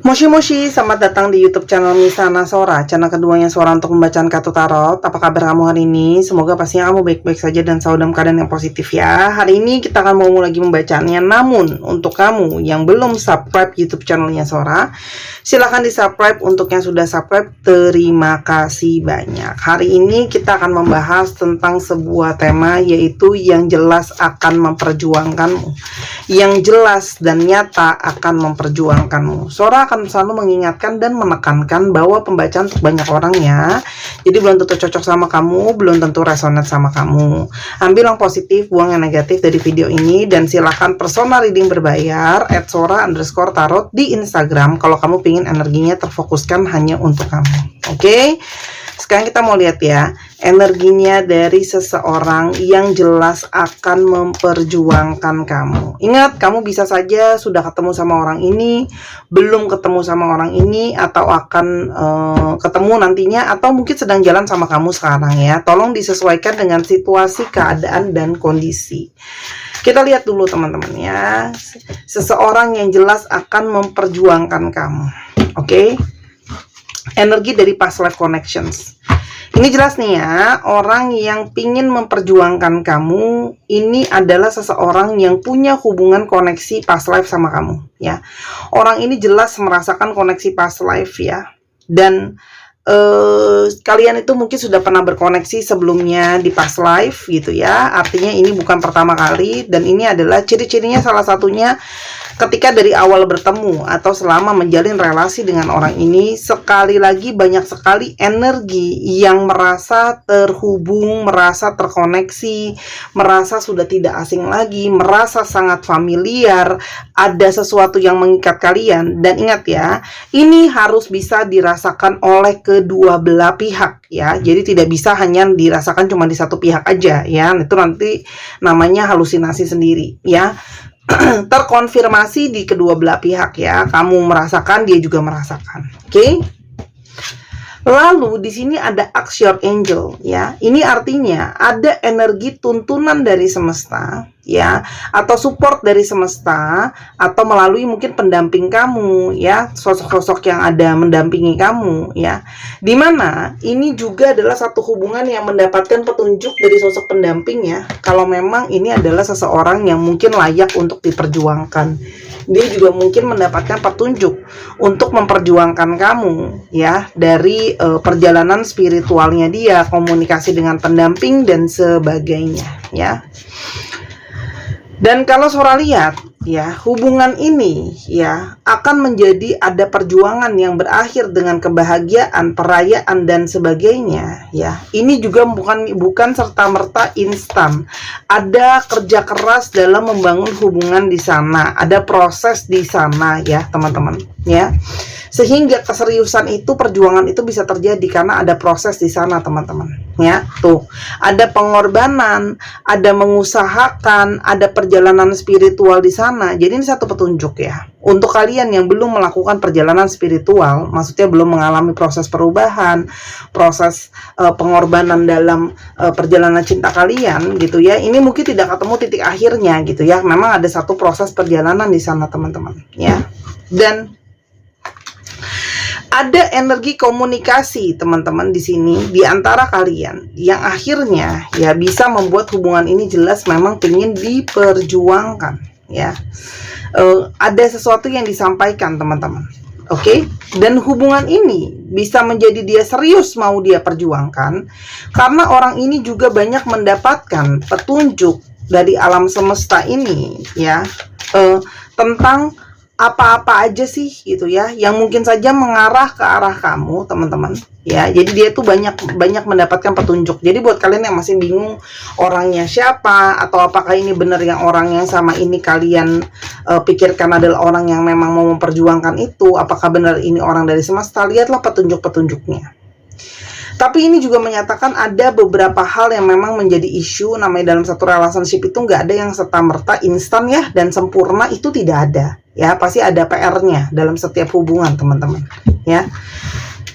Moshi Moshi, selamat datang di YouTube channel Misana Sora, channel keduanya Sora untuk pembacaan kartu tarot. Apa kabar kamu hari ini? Semoga pastinya kamu baik-baik saja dan selalu dalam keadaan yang positif ya. Hari ini kita akan mau lagi membacaannya. Namun untuk kamu yang belum subscribe YouTube channelnya Sora, silahkan di subscribe. Untuk yang sudah subscribe, terima kasih banyak. Hari ini kita akan membahas tentang sebuah tema, yaitu yang jelas akan memperjuangkanmu, yang jelas dan nyata akan memperjuangkanmu. Sora akan selalu mengingatkan dan menekankan bahwa pembacaan untuk banyak orang ya. Jadi belum tentu cocok sama kamu, belum tentu resonate sama kamu. Ambil yang positif, buang yang negatif dari video ini, dan silahkan personal reading berbayar @sora_tarot di Instagram kalau kamu pingin energinya terfokuskan hanya untuk kamu. Oke? Sekarang kita mau lihat ya, energinya dari seseorang yang jelas akan memperjuangkan kamu. Ingat, kamu bisa saja sudah ketemu sama orang ini, belum ketemu sama orang ini, atau akan ketemu nantinya, atau mungkin sedang jalan sama kamu sekarang ya. Tolong disesuaikan dengan situasi, keadaan, dan kondisi. Kita lihat dulu teman-teman ya, seseorang yang jelas akan memperjuangkan kamu. Oke? Energi dari past life connections. Ini jelas nih ya, orang yang pingin memperjuangkan kamu ini adalah seseorang yang punya hubungan koneksi past life sama kamu ya. Orang ini jelas merasakan koneksi past life ya. Dan kalian itu mungkin sudah pernah berkoneksi sebelumnya di past life gitu ya. Artinya ini bukan pertama kali, dan ini adalah ciri-cirinya salah satunya ketika dari awal bertemu atau selama menjalin relasi dengan orang ini. Sekali lagi banyak sekali energi yang merasa terhubung, merasa terkoneksi, merasa sudah tidak asing lagi, merasa sangat familiar, ada sesuatu yang mengikat kalian. Dan ingat ya, ini harus bisa dirasakan oleh kedua belah pihak ya. Jadi tidak bisa hanya dirasakan cuma di satu pihak aja ya. Itu nanti namanya halusinasi sendiri ya. Terkonfirmasi di kedua belah pihak ya. Kamu merasakan, dia juga merasakan. Oke? Lalu di sini ada Ask Your Angel ya. Ini artinya ada energi tuntunan dari semesta ya, atau support dari semesta, atau melalui mungkin pendamping kamu ya, sosok-sosok yang ada mendampingi kamu ya. Dimana ini juga adalah satu hubungan yang mendapatkan petunjuk dari sosok pendamping ya. Kalau memang ini adalah seseorang yang mungkin layak untuk diperjuangkan, dia juga mungkin mendapatkan petunjuk untuk memperjuangkan kamu ya, dari perjalanan spiritualnya dia, komunikasi dengan pendamping dan sebagainya ya. Dan kalau Sora lihat ya, hubungan ini ya akan menjadi ada perjuangan yang berakhir dengan kebahagiaan, perayaan dan sebagainya ya. Ini juga bukan serta-merta instan. Ada kerja keras dalam membangun hubungan di sana, ada proses di sana ya, teman-teman ya. Sehingga keseriusan itu, perjuangan itu bisa terjadi karena ada proses di sana, teman-teman ya. Tuh, ada pengorbanan, ada mengusahakan, ada perjalanan spiritual di sana. Jadi ini satu petunjuk ya untuk kalian yang belum melakukan perjalanan spiritual, maksudnya belum mengalami proses perubahan, proses pengorbanan dalam perjalanan cinta kalian gitu ya. Ini mungkin tidak ketemu titik akhirnya gitu ya. Memang ada satu proses perjalanan di sana, teman-teman ya. Dan ada energi komunikasi teman-teman di sini di antara kalian yang akhirnya ya bisa membuat hubungan ini jelas memang ingin diperjuangkan ya. Ada sesuatu yang disampaikan, teman-teman. Oke? Dan hubungan ini bisa menjadi dia serius mau dia perjuangkan karena orang ini juga banyak mendapatkan petunjuk dari alam semesta ini ya, tentang apa-apa aja sih gitu ya, yang mungkin saja mengarah ke arah kamu, teman-teman ya. Jadi dia tuh banyak mendapatkan petunjuk. Jadi buat kalian yang masih bingung orangnya siapa, atau apakah ini benar yang orang yang sama ini kalian pikirkan adalah orang yang memang mau memperjuangkan itu, apakah benar ini orang dari semesta, lihatlah petunjuk-petunjuknya. Tapi ini juga menyatakan ada beberapa hal yang memang menjadi isu. Namanya dalam satu relationship itu nggak ada yang serta-merta instan ya, dan sempurna itu tidak ada ya. Pasti ada PR-nya dalam setiap hubungan, teman-teman ya.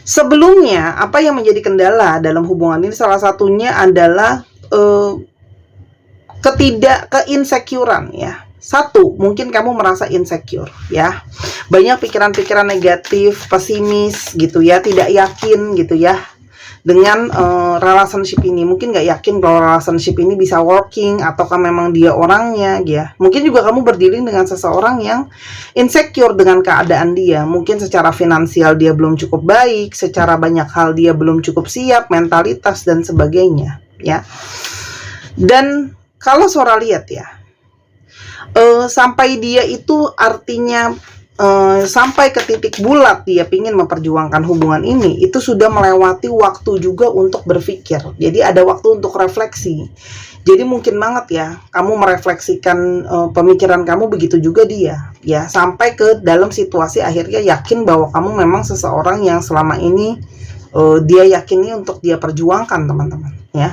Sebelumnya apa yang menjadi kendala dalam hubungan ini, salah satunya adalah keinsecurean ya. Satu, mungkin kamu merasa insecure ya. Banyak pikiran-pikiran negatif, pesimis gitu ya, tidak yakin gitu ya dengan relationship ini. Mungkin nggak yakin kalau relationship ini bisa working, ataukah memang dia orangnya ya. Mungkin juga kamu berdiri dengan seseorang yang insecure dengan keadaan dia. Mungkin secara finansial dia belum cukup baik, secara banyak hal dia belum cukup siap, mentalitas dan sebagainya ya. Dan kalau Sora lihat ya, sampai dia itu artinya sampai ke titik bulat dia ingin memperjuangkan hubungan ini, itu sudah melewati waktu juga untuk berpikir. Jadi ada waktu untuk refleksi. Jadi mungkin banget ya kamu merefleksikan pemikiran kamu, begitu juga dia ya, sampai ke dalam situasi akhirnya yakin bahwa kamu memang seseorang yang selama ini dia yakini untuk dia perjuangkan, teman-teman ya.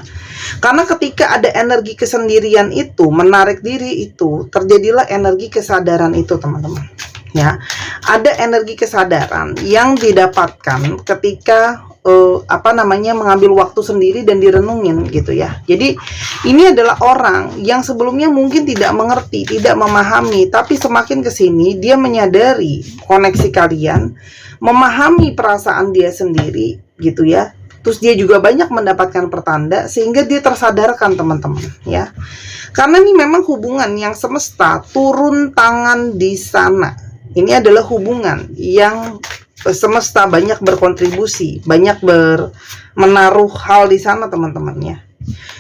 Karena ketika ada energi kesendirian itu, menarik diri itu, terjadilah energi kesadaran itu, teman-teman ya. Ada energi kesadaran yang didapatkan ketika mengambil waktu sendiri dan direnungin gitu ya. Jadi ini adalah orang yang sebelumnya mungkin tidak mengerti, tidak memahami, tapi semakin kesini dia menyadari koneksi kalian, memahami perasaan dia sendiri gitu ya. Terus dia juga banyak mendapatkan pertanda sehingga dia tersadarkan, teman-teman ya. Karena ini memang hubungan yang semesta turun tangan di sana. Ini adalah hubungan yang semesta banyak berkontribusi, banyak menaruh hal di sana, teman-temannya.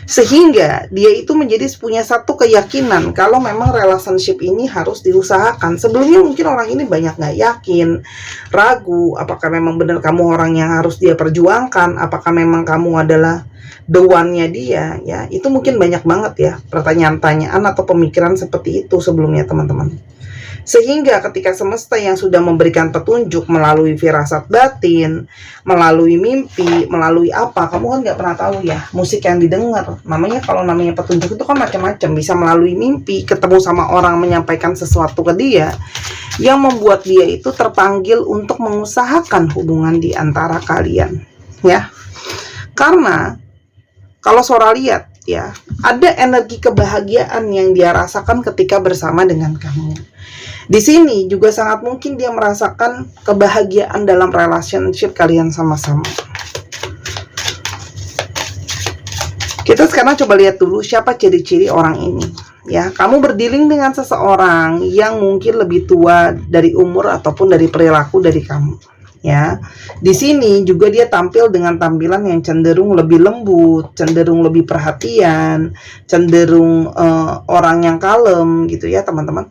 Sehingga dia itu menjadi punya satu keyakinan kalau memang relationship ini harus diusahakan. Sebelumnya mungkin orang ini banyak nggak yakin, ragu, apakah memang benar kamu orang yang harus dia perjuangkan, apakah memang kamu adalah the one-nya dia ya. Itu mungkin banyak banget ya pertanyaan-pertanyaan atau pemikiran seperti itu sebelumnya, teman-teman. Sehingga ketika semesta yang sudah memberikan petunjuk melalui firasat batin, melalui mimpi, melalui apa, kamu kan nggak pernah tahu ya musik yang didengar. Kalau namanya petunjuk itu kan macam-macam, bisa melalui mimpi, ketemu sama orang menyampaikan sesuatu ke dia yang membuat dia itu terpanggil untuk mengusahakan hubungan di antara kalian ya. Karena kalau Sora lihat ya, ada energi kebahagiaan yang dia rasakan ketika bersama dengan kamu. Di sini juga sangat mungkin dia merasakan kebahagiaan dalam relationship kalian sama-sama. Kita sekarang coba lihat dulu siapa ciri-ciri orang ini. Ya, kamu berdealing dengan seseorang yang mungkin lebih tua dari umur ataupun dari perilaku dari kamu. Ya, di sini juga dia tampil dengan tampilan yang cenderung lebih lembut, cenderung lebih perhatian, cenderung orang yang kalem gitu ya, teman-teman.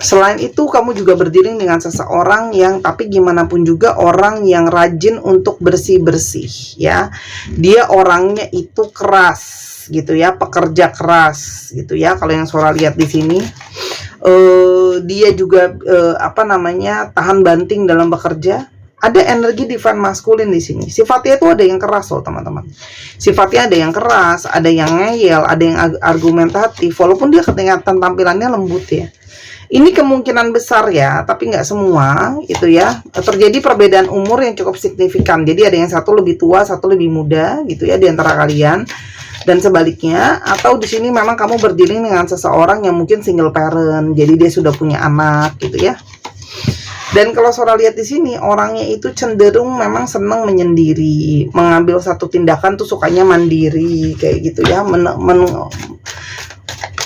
Selain itu kamu juga berdiri dengan seseorang yang tapi gimana pun juga orang yang rajin untuk bersih-bersih ya. Dia orangnya itu keras gitu ya, pekerja keras gitu ya. Kalau yang Sora lihat di sini dia juga tahan banting dalam bekerja. Ada energi divine maskulin di sini. Sifatnya itu ada yang keras loh, teman-teman. Sifatnya ada yang keras, ada yang ngeyel, ada yang argumentatif. Walaupun dia kelihatan tampilannya lembut ya. Ini kemungkinan besar ya, tapi nggak semua itu ya. Terjadi perbedaan umur yang cukup signifikan. Jadi ada yang satu lebih tua, satu lebih muda gitu ya di antara kalian. Dan sebaliknya, atau di sini memang kamu berdiri dengan seseorang yang mungkin single parent, jadi dia sudah punya anak gitu ya. Dan kalau Sora lihat di sini, orangnya itu cenderung memang senang menyendiri, mengambil satu tindakan tuh sukanya mandiri kayak gitu ya.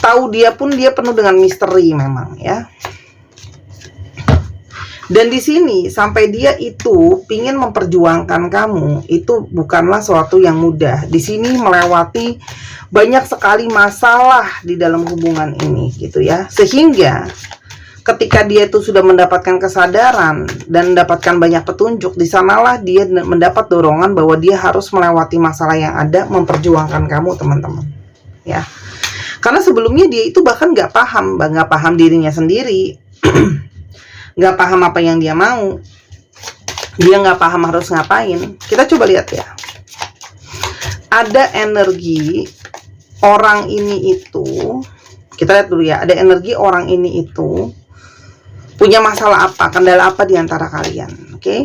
Tahu dia pun dia penuh dengan misteri memang ya. Dan di sini sampai dia itu pingin memperjuangkan kamu, itu bukanlah suatu yang mudah. Di sini melewati banyak sekali masalah di dalam hubungan ini gitu ya. Sehingga ketika dia itu sudah mendapatkan kesadaran dan mendapatkan banyak petunjuk, di sanalah dia mendapat dorongan bahwa dia harus melewati masalah yang ada, memperjuangkan kamu, teman-teman ya. Karena sebelumnya dia itu bahkan nggak paham dirinya sendiri, nggak paham apa yang dia mau, dia nggak paham harus ngapain. Kita coba lihat ya, ada energi orang ini itu, kita lihat dulu ya, ada energi orang ini itu punya masalah apa, kendala apa di antara kalian, oke?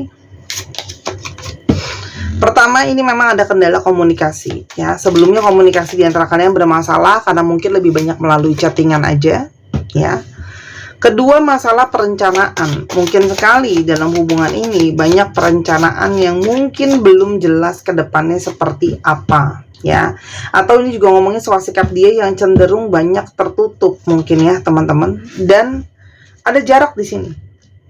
Pertama, ini memang ada kendala komunikasi ya. Sebelumnya komunikasi di antara kalian bermasalah karena mungkin lebih banyak melalui chattingan aja ya. Kedua, masalah perencanaan. Mungkin sekali dalam hubungan ini banyak perencanaan yang mungkin belum jelas ke depannya seperti apa ya. Atau ini juga ngomongin soal sikap dia yang cenderung banyak tertutup mungkin ya teman-teman, dan ada jarak di sini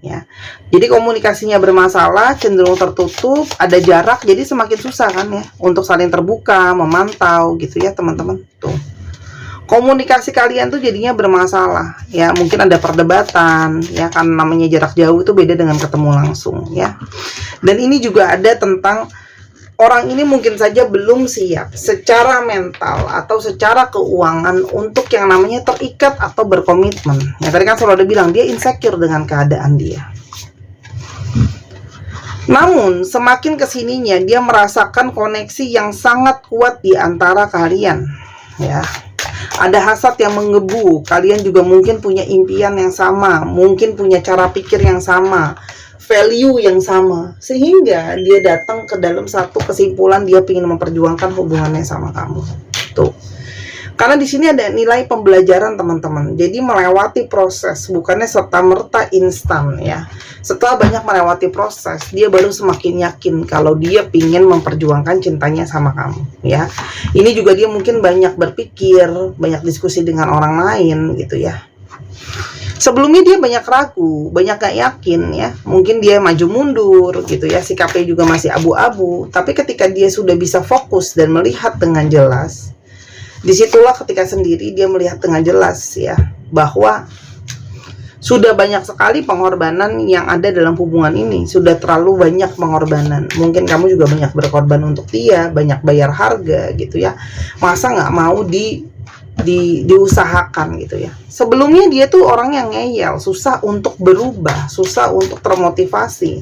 ya. Jadi komunikasinya bermasalah, cenderung tertutup, ada jarak, jadi semakin susah kan ya untuk saling terbuka, memantau gitu ya teman-teman. Tuh, komunikasi kalian tuh jadinya bermasalah ya. Mungkin ada perdebatan ya, karena namanya jarak jauh itu beda dengan ketemu langsung ya. Dan ini juga ada tentang orang ini mungkin saja belum siap secara mental atau secara keuangan untuk yang namanya terikat atau berkomitmen. Ya tadi kan selalu bilang dia insecure dengan keadaan dia. Namun semakin kesininya dia merasakan koneksi yang sangat kuat di antara kalian. Ya, ada hasad yang menggebu. Kalian juga mungkin punya impian yang sama, mungkin punya cara pikir yang sama, value yang sama, sehingga dia datang ke dalam satu kesimpulan dia ingin memperjuangkan hubungannya sama kamu. Tuh, karena di sini ada nilai pembelajaran teman-teman. Jadi melewati proses, bukannya serta merta instan ya. Setelah banyak melewati proses, dia baru semakin yakin kalau dia ingin memperjuangkan cintanya sama kamu ya. Ini juga dia mungkin banyak berpikir, banyak diskusi dengan orang lain gitu ya. Sebelumnya dia banyak ragu, banyak gak yakin ya. Mungkin dia maju mundur gitu ya, sikapnya juga masih abu-abu. Tapi ketika dia sudah bisa fokus dan melihat dengan jelas, disitulah ketika sendiri dia melihat dengan jelas ya, bahwa sudah banyak sekali pengorbanan yang ada dalam hubungan ini. Sudah terlalu banyak pengorbanan. Mungkin kamu juga banyak berkorban untuk dia, banyak bayar harga gitu ya. Masa gak mau diusahakan gitu ya. Sebelumnya dia tuh orang yang ngeyel, susah untuk berubah, susah untuk termotivasi.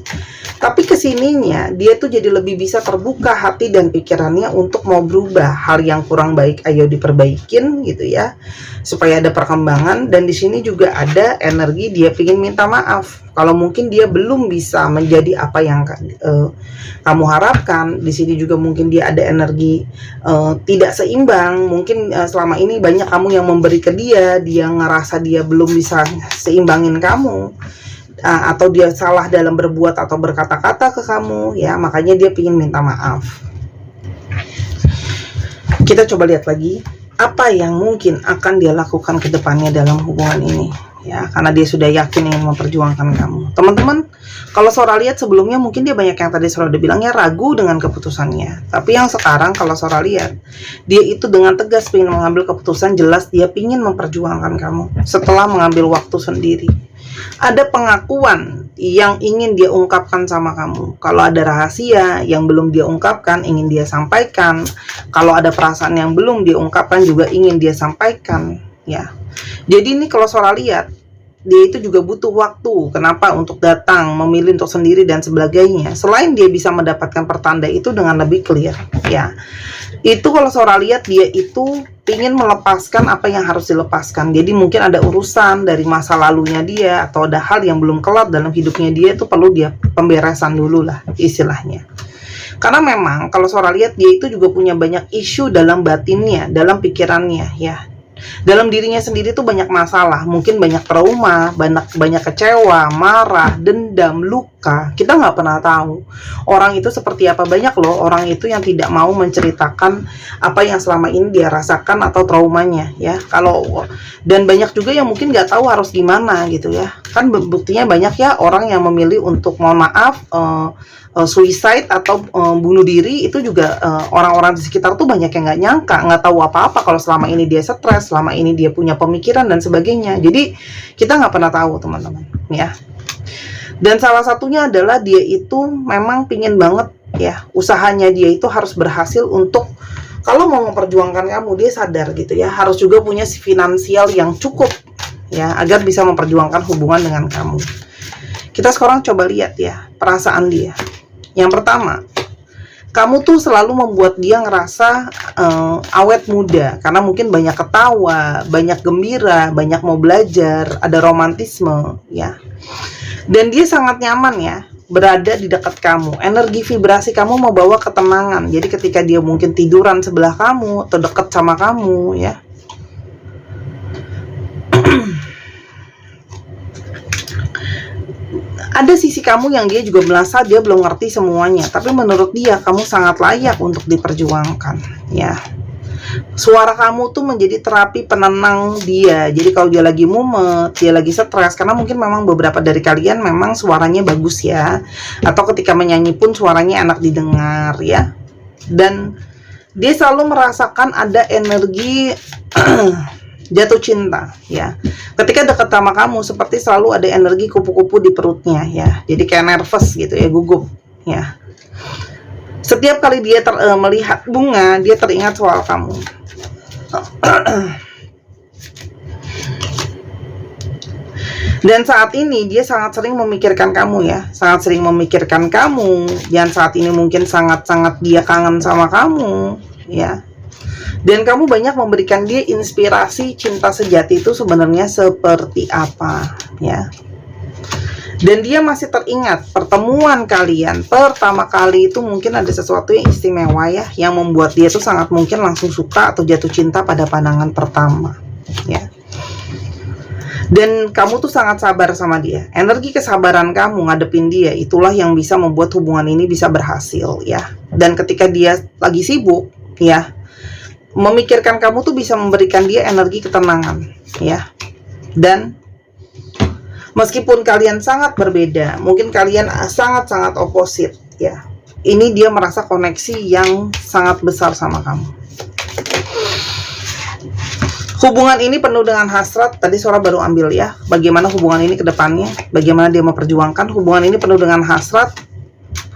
Tapi kesininya dia tuh jadi lebih bisa terbuka hati dan pikirannya untuk mau berubah. Hal yang kurang baik ayo diperbaikin gitu ya, supaya ada perkembangan. Dan di sini juga ada energi dia ingin minta maaf kalau mungkin dia belum bisa menjadi apa yang kamu harapkan. Di sini juga mungkin dia ada energi tidak seimbang. Mungkin selama ini banyak kamu yang memberi ke dia, dia ngerasa dia belum bisa seimbangin kamu, atau dia salah dalam berbuat atau berkata-kata ke kamu ya, makanya dia ingin minta maaf. Kita coba lihat lagi apa yang mungkin akan dia lakukan ke depannya dalam hubungan ini ya, karena dia sudah yakin ingin memperjuangkan kamu. Teman-teman, kalau Sora lihat sebelumnya mungkin dia banyak yang tadi Sora udah bilangnya ragu dengan keputusannya. Tapi yang sekarang kalau Sora lihat, dia itu dengan tegas ingin mengambil keputusan, jelas dia ingin memperjuangkan kamu setelah mengambil waktu sendiri. Ada pengakuan yang ingin dia ungkapkan sama kamu. Kalau ada rahasia yang belum dia ungkapkan, ingin dia sampaikan. Kalau ada perasaan yang belum dia ungkapkan, juga ingin dia sampaikan ya. Jadi ini kalau Sora lihat, dia itu juga butuh waktu. Kenapa? Untuk datang, memilih untuk sendiri dan sebagainya. Selain dia bisa mendapatkan pertanda itu dengan lebih clear ya. Itu kalau Sora lihat, dia itu ingin melepaskan apa yang harus dilepaskan. Jadi mungkin ada urusan dari masa lalunya dia, atau ada hal yang belum kelar dalam hidupnya dia, itu perlu dia pemberesan dulu lah istilahnya. Karena memang kalau Sora lihat, dia itu juga punya banyak isu dalam batinnya, dalam pikirannya ya. Dalam dirinya sendiri tuh banyak masalah, mungkin banyak trauma, banyak kecewa, marah, dendam, luka. Kita nggak pernah tahu orang itu seperti apa. Banyak loh orang itu yang tidak mau menceritakan apa yang selama ini dia rasakan atau traumanya ya. Dan banyak juga yang mungkin nggak tahu harus gimana gitu ya. Kan buktinya banyak ya orang yang memilih untuk mohon maaf suicide atau bunuh diri. Itu juga orang-orang di sekitar tuh banyak yang nggak nyangka, nggak tahu apa-apa kalau selama ini dia stres, selama ini dia punya pemikiran dan sebagainya. Jadi kita nggak pernah tahu teman-teman ya. Dan salah satunya adalah dia itu memang pingin banget ya, usahanya dia itu harus berhasil untuk kalau mau memperjuangkan kamu. Dia sadar gitu ya, harus juga punya finansial yang cukup ya, agar bisa memperjuangkan hubungan dengan kamu. Kita sekarang coba lihat ya perasaan dia. Yang pertama, kamu tuh selalu membuat dia ngerasa awet muda, karena mungkin banyak ketawa, banyak gembira, banyak mau belajar, ada romantisme ya. Dan dia sangat nyaman ya berada di dekat kamu. Energi vibrasi kamu membawa ketenangan. Jadi ketika dia mungkin tiduran sebelah kamu atau dekat sama kamu, ya. Ada sisi kamu yang dia juga merasa dia belum ngerti semuanya, tapi menurut dia kamu sangat layak untuk diperjuangkan, ya. Suara kamu tuh menjadi terapi penenang dia. Jadi kalau dia lagi mumet, dia lagi stres, karena mungkin memang beberapa dari kalian memang suaranya bagus ya, atau ketika menyanyi pun suaranya enak didengar ya. Dan dia selalu merasakan ada energi jatuh cinta ya. Ketika dekat sama kamu seperti selalu ada energi kupu-kupu di perutnya ya. Jadi kayak nervous gitu ya, gugup ya. Setiap kali dia melihat bunga, dia teringat soal kamu. Dan saat ini dia sangat sering memikirkan kamu ya, sangat sering memikirkan kamu. Dan saat ini mungkin sangat-sangat dia kangen sama kamu ya. Dan kamu banyak memberikan dia inspirasi cinta sejati itu sebenarnya seperti apa ya. Dan dia masih teringat pertemuan kalian pertama kali itu mungkin ada sesuatu yang istimewa ya, yang membuat dia tuh sangat mungkin langsung suka atau jatuh cinta pada pandangan pertama ya. Dan kamu tuh sangat sabar sama dia. Energi kesabaran kamu ngadepin dia itulah yang bisa membuat hubungan ini bisa berhasil ya. Dan ketika dia lagi sibuk ya, memikirkan kamu tuh bisa memberikan dia energi ketenangan ya. Dan meskipun kalian sangat berbeda, mungkin kalian sangat-sangat oposit ya, ini dia merasa koneksi yang sangat besar sama kamu. Hubungan ini penuh dengan hasrat. Tadi Sora baru ambil ya, bagaimana hubungan ini ke depannya, bagaimana dia memperjuangkan. Hubungan ini penuh dengan hasrat.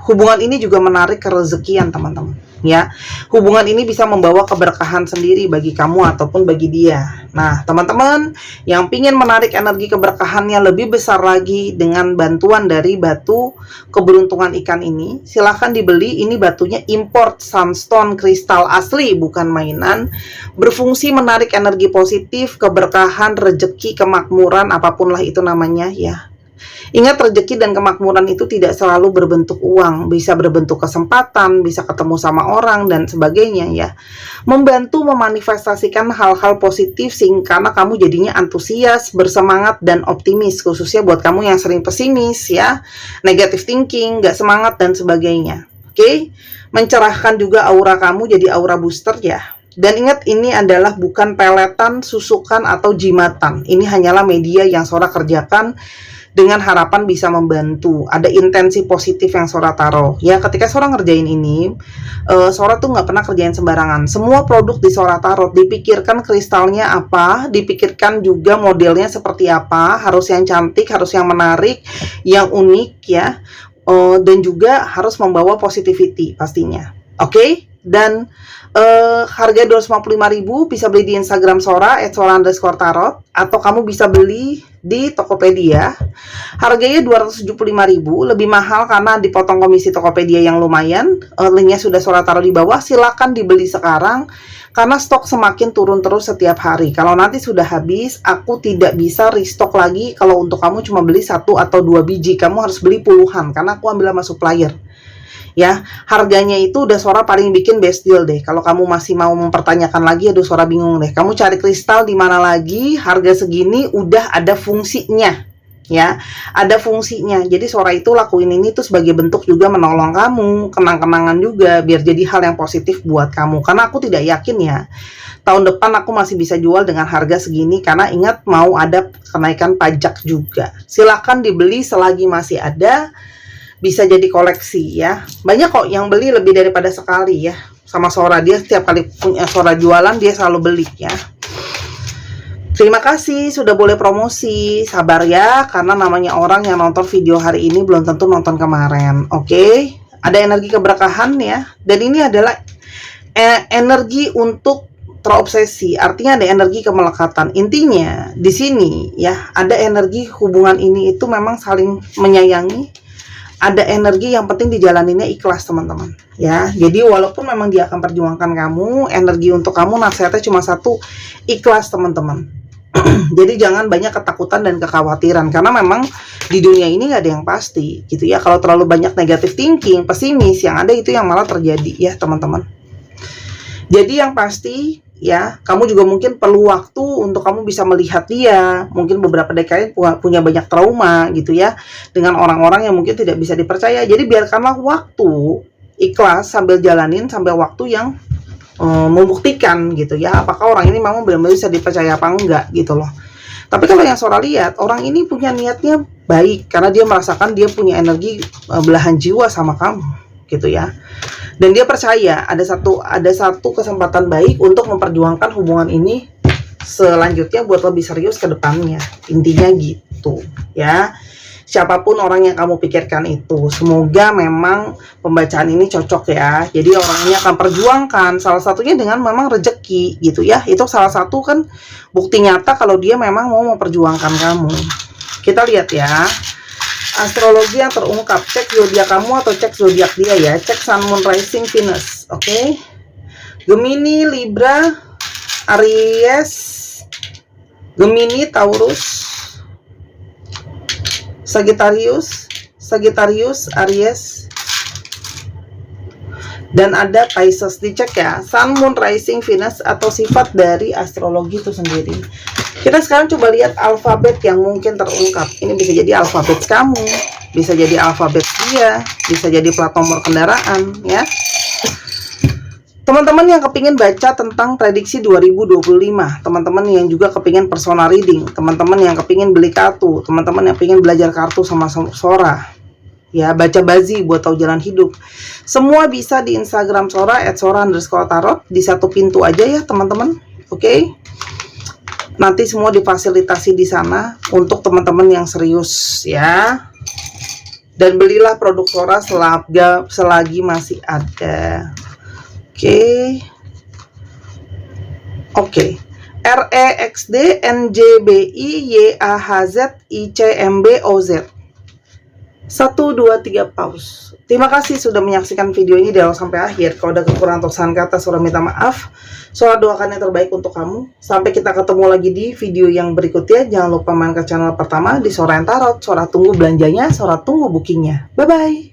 Hubungan ini juga menarik kerezekian teman-teman ya. Hubungan ini bisa membawa keberkahan sendiri bagi kamu ataupun bagi dia. Nah teman-teman yang pingin menarik energi keberkahannya lebih besar lagi dengan bantuan dari batu keberuntungan ikan ini, silahkan dibeli. Ini batunya import sunstone kristal asli, bukan mainan. Berfungsi menarik energi positif, keberkahan, rejeki, kemakmuran, apapun lah itu namanya ya. Ingat, rezeki dan kemakmuran itu tidak selalu berbentuk uang, bisa berbentuk kesempatan, bisa ketemu sama orang dan sebagainya ya. Membantu memanifestasikan hal-hal positif karena kamu jadinya antusias, bersemangat dan optimis, khususnya buat kamu yang sering pesimis ya, negative thinking, gak semangat dan sebagainya. Oke? Mencerahkan juga aura kamu jadi aura booster ya. Dan ingat, ini adalah bukan peletan, susukan atau jimatan. Ini hanyalah media yang Sora kerjakan dengan harapan bisa membantu. Ada intensi positif yang Sora taruh ya. Ketika Sora ngerjain ini, Sora tuh nggak pernah kerjain sembarangan. Semua produk di Sora taruh dipikirkan kristalnya apa, dipikirkan juga modelnya seperti apa, harus yang cantik, harus yang menarik, yang unik ya, dan juga harus membawa positivity pastinya. Oke? Dan harga 255.000, bisa beli di Instagram Sora @sora_tarot, atau kamu bisa beli di Tokopedia. Harganya 275.000, lebih mahal karena dipotong komisi Tokopedia yang lumayan. Linknya sudah Sora taruh di bawah. Silakan dibeli sekarang karena stok semakin turun terus setiap hari. Kalau nanti sudah habis, aku tidak bisa restock lagi. Kalau untuk kamu cuma beli 1 atau 2 biji, kamu harus beli puluhan karena aku ambil sama supplier. Ya, harganya itu udah Sora paling bikin best deal deh. Kalau kamu masih mau mempertanyakan lagi, aduh Sora bingung deh. Kamu cari kristal di mana lagi? Harga segini udah ada fungsinya. Ya, ada fungsinya. Jadi Sora itu lakuin ini tuh sebagai bentuk juga menolong kamu, kenang-kenangan juga biar jadi hal yang positif buat kamu. Karena aku tidak yakin ya, tahun depan aku masih bisa jual dengan harga segini, karena ingat mau ada kenaikan pajak juga. Silahkan dibeli selagi masih ada. Bisa jadi koleksi ya. Banyak kok yang beli lebih daripada sekali ya. Sama Sora, dia setiap kali punya Sora jualan dia selalu beli ya. Terima kasih sudah boleh promosi. Sabar ya, karena namanya orang yang nonton video hari ini belum tentu nonton kemarin. Oke? Ada energi keberkahan ya. Dan ini adalah energi untuk terobsesi, artinya ada energi kemelekatan. Intinya di sini ya, ada energi hubungan ini itu memang saling menyayangi. Ada energi yang penting dijalaninnya ikhlas teman-teman ya. Jadi walaupun memang dia akan perjuangkan kamu, energi untuk kamu nasihatnya cuma satu, ikhlas teman-teman. Jadi jangan banyak ketakutan dan kekhawatiran, karena memang di dunia ini nggak ada yang pasti gitu ya. Kalau terlalu banyak negative thinking, pesimis, yang ada itu yang malah terjadi ya teman-teman. Jadi yang pasti ya, kamu juga mungkin perlu waktu untuk kamu bisa melihat dia. Mungkin beberapa dekade punya banyak trauma gitu ya, dengan orang-orang yang mungkin tidak bisa dipercaya. Jadi biarkanlah waktu, ikhlas sambil jalanin sampai waktu yang membuktikan gitu ya, apakah orang ini memang benar-benar bisa dipercaya apa enggak gitu loh. Tapi kalau yang Sora lihat, orang ini punya niatnya baik karena dia merasakan dia punya energi belahan jiwa sama kamu gitu ya. Dan dia percaya ada satu kesempatan baik untuk memperjuangkan hubungan ini selanjutnya buat lebih serius ke depannya. Intinya gitu ya. Siapapun orang yang kamu pikirkan itu, semoga memang pembacaan ini cocok ya. Jadi orang ini akan perjuangkan, salah satunya dengan memang rezeki gitu ya. Itu salah satu kan bukti nyata kalau dia memang mau memperjuangkan kamu. Kita lihat ya, astrologi yang terungkap. Cek zodiak kamu atau cek zodiak dia ya. Cek Sun, Moon, Rising, Venus. Oke. Gemini, Libra, Aries, Gemini, Taurus, Sagittarius, Aries, dan ada Pisces. Dicek ya, Sun, Moon, Rising, Venus atau sifat dari astrologi itu sendiri. Kita sekarang coba lihat alfabet yang mungkin terungkap. Ini bisa jadi alfabet kamu, bisa jadi alfabet dia, bisa jadi plat nomor kendaraan ya. Teman-teman yang kepingin baca tentang prediksi 2025, teman-teman yang juga kepingin personal reading, teman-teman yang kepingin beli kartu, teman-teman yang kepingin belajar kartu sama Sora, ya baca bazi buat tahu jalan hidup, semua bisa di Instagram Sora @sora_tarot, di satu pintu aja ya teman-teman. Oke. Nanti semua difasilitasi di sana untuk teman-teman yang serius ya. Dan belilah produk Sora selagi masih ada. Oke. REXD NJBI YAHZ ICMBOZ 1, 2, 3 pause. Terima kasih sudah menyaksikan video ini dari awal sampai akhir. Kalau ada kekurangan atau kesalahan kata, Sora minta maaf. Sora doakan yang terbaik untuk kamu. Sampai kita ketemu lagi di video yang berikutnya. Jangan lupa main ke channel pertama di Sora yang Tarot. Sora tunggu belanjanya, Sora tunggu bookingnya. Bye-bye.